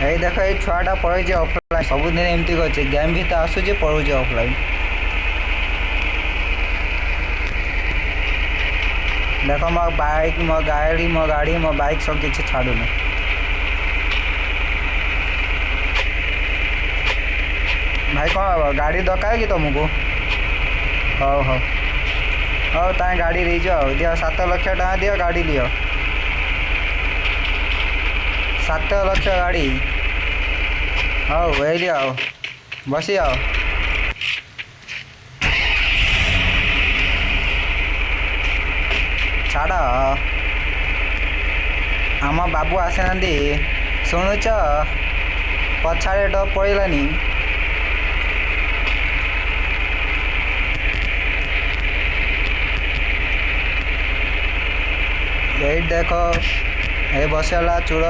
এই দেখো এই ছুଆটা পড়েছে অফলাইন ସବୁଦିନ ଏମିତି କରୁଛି ଗେମ୍ ଭିତରେ ଆସୁଛି ପଳଉଛି ଅଫଲାଇନ୍। ଦେଖ ମୋ ବାଇକ୍ ମୋ ଗାଡ଼ି ମୋ ବାଇକ୍ ସବୁ କିଛି ଛାଡ଼ୁନି। ଭାଇ କ'ଣ ହେବ ଗାଡ଼ି ଦରକାର କି ତୁମକୁ? ହଉ ହଉ ହଉ ତାଙ୍କ ଗାଡ଼ି ଦେଇଛ ଆଉ ଦିଅ 7 ଲକ୍ଷ ଟଙ୍କା ଦିଅ ଗାଡ଼ି ଦିଅ 7 ଲକ୍ଷ ଗାଡ଼ି। ହଉ ଏଇଠି ଆଉ ବସି ଆଉ ଛାଡ଼ ଆମ ବାବୁ ଆସିନାହାନ୍ତି ଶୁଣୁଛ ପଛାଡ଼େ ଡ ପଡ଼ିଲାନି। ଏଇଠି ଦେଖ ଏ ବସିଗଲା ଚୂଳ